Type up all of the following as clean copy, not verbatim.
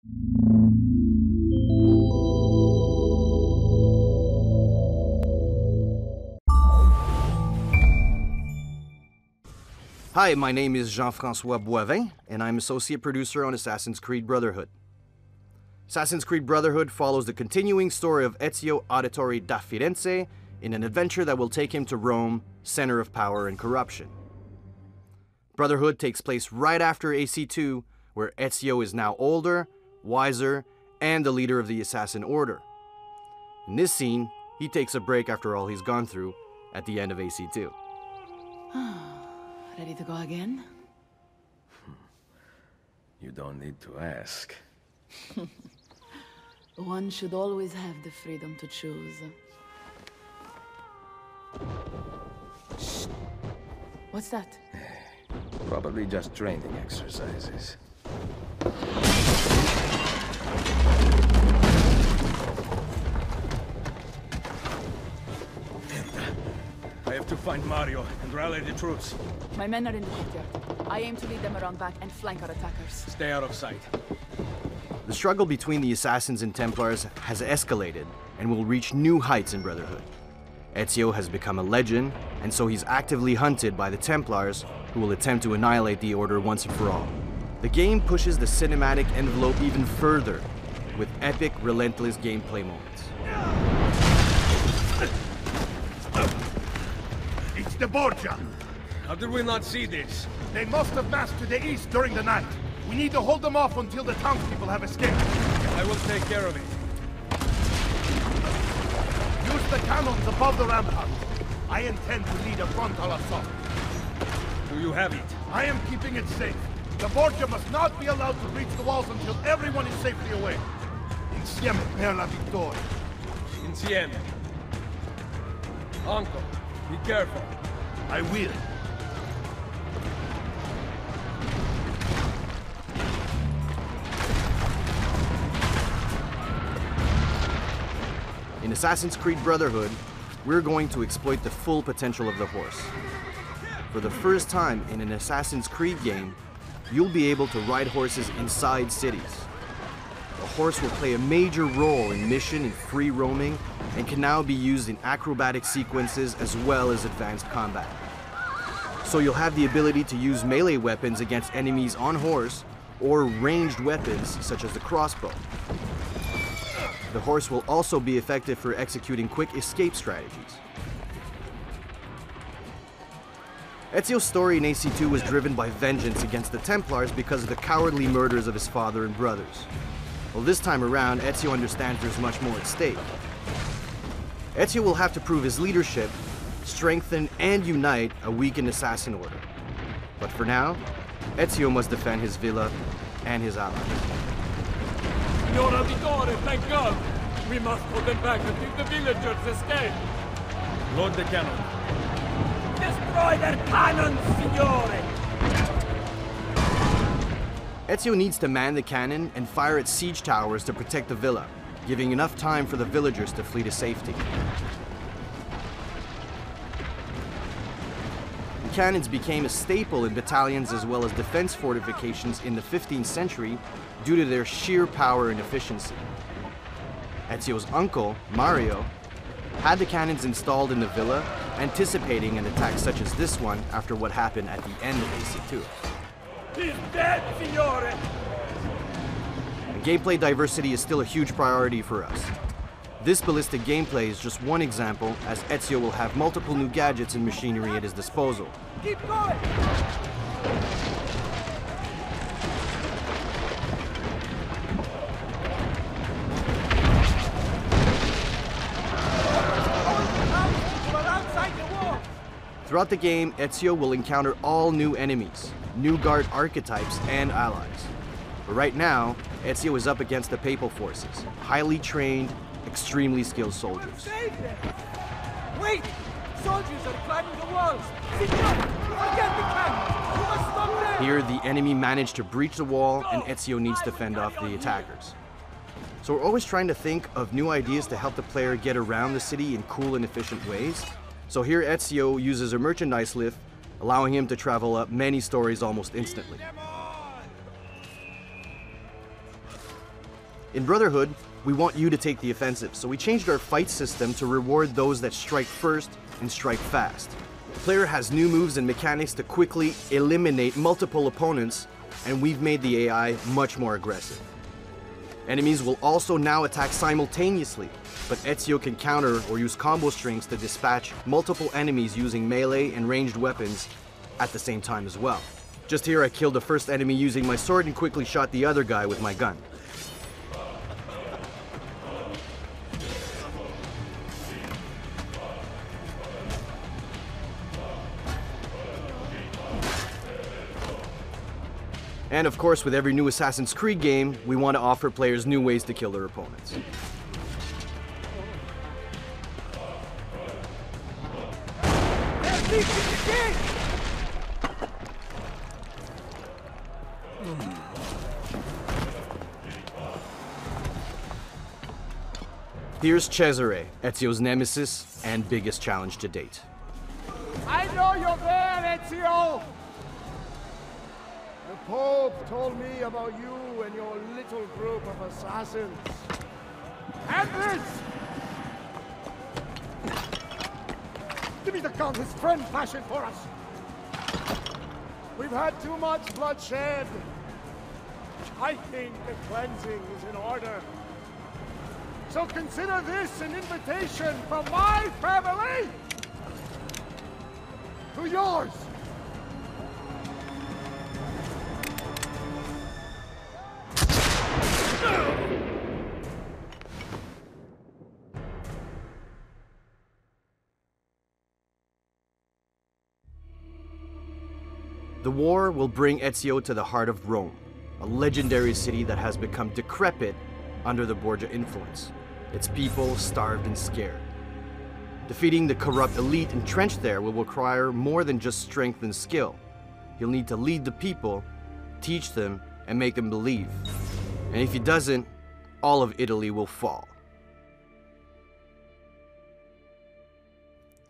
Hi, my name is Jean-François Boivin, and I'm associate producer on Assassin's Creed Brotherhood. Assassin's Creed Brotherhood follows the continuing story of Ezio Auditore da Firenze in an adventure that will take him to Rome, center of power and corruption. Brotherhood takes place right after AC2, where Ezio is now older, wiser, and the leader of the Assassin Order. In this scene, he takes a break after all he's gone through at the end of AC2. Ready to go again? You don't need to ask. One should always have the freedom to choose. Shh. What's that? Probably just training exercises. I have to find Mario and rally the troops. My men are in the courtyard. I aim to lead them around back and flank our attackers. Stay out of sight. The struggle between the Assassins and Templars has escalated and will reach new heights in Brotherhood. Ezio has become a legend, and so he's actively hunted by the Templars, who will attempt to annihilate the Order once and for all. The game pushes the cinematic envelope even further, with epic, relentless gameplay moments. It's the Borgia! How did we not see this? They must have massed to the east during the night. We need to hold them off until the townspeople have escaped. I will take care of it. Use the cannons above the rampart. I intend to lead a frontal assault. Do you have it? I am keeping it safe. The Borgia must not be allowed to reach the walls until everyone is safely away. Insieme per la vittoria. Insieme. Uncle, be careful. I will. In Assassin's Creed Brotherhood, we're going to exploit the full potential of the horse. For the first time in an Assassin's Creed game, you'll be able to ride horses inside cities. The horse will play a major role in mission and free roaming, and can now be used in acrobatic sequences as well as advanced combat. So you'll have the ability to use melee weapons against enemies on horse, or ranged weapons such as the crossbow. The horse will also be effective for executing quick escape strategies. Ezio's story in AC2 was driven by vengeance against the Templars because of the cowardly murders of his father and brothers. Well, this time around, Ezio understands there's much more at stake. Ezio will have to prove his leadership, strengthen and unite a weakened assassin order. But for now, Ezio must defend his villa and his allies. Signora Vittoria, thank God! We must hold them back until the villagers escape! Load the cannon. Destroy their cannons, Signore! Ezio needs to man the cannon and fire its siege towers to protect the villa, giving enough time for the villagers to flee to safety. The cannons became a staple in battalions as well as defense fortifications in the 15th century due to their sheer power and efficiency. Ezio's uncle, Mario, had the cannons installed in the villa, anticipating an attack such as this one after what happened at the end of AC2. He's dead, Signore! And gameplay diversity is still a huge priority for us. This ballistic gameplay is just one example, as Ezio will have multiple new gadgets and machinery at his disposal. Keep going! Throughout the game, Ezio will encounter all new enemies, new guard archetypes, and allies. But right now, Ezio is up against the Papal forces, highly trained, extremely skilled soldiers. Wait! Soldiers are climbing the walls! Signore, forget the cannons! You must stop them! Here, the enemy managed to breach the wall, and Ezio needs to fend off the attackers. So we're always trying to think of new ideas to help the player get around the city in cool and efficient ways. So here Ezio uses a merchandise lift, allowing him to travel up many stories almost instantly. In Brotherhood, we want you to take the offensive, so we changed our fight system to reward those that strike first and strike fast. The player has new moves and mechanics to quickly eliminate multiple opponents, and we've made the AI much more aggressive. Enemies will also now attack simultaneously, but Ezio can counter or use combo strings to dispatch multiple enemies using melee and ranged weapons at the same time as well. Just here I killed the first enemy using my sword and quickly shot the other guy with my gun. And of course, with every new Assassin's Creed game, we want to offer players new ways to kill their opponents. Here's Cesare, Ezio's nemesis and biggest challenge to date. I know you're there, Ezio! The Pope told me about you and your little group of assassins. And this! Give me the gun his friend fashioned for us! We've had too much bloodshed. I think the cleansing is in order. So consider this an invitation from my family to yours. The war will bring Ezio to the heart of Rome, a legendary city that has become decrepit under the Borgia influence, its people starved and scared. Defeating the corrupt elite entrenched there will require more than just strength and skill. He'll need to lead the people, teach them, and make them believe. And if he doesn't, all of Italy will fall.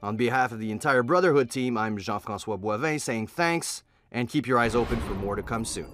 On behalf of the entire Brotherhood team, I'm Jean-François Boivin saying thanks, and keep your eyes open for more to come soon.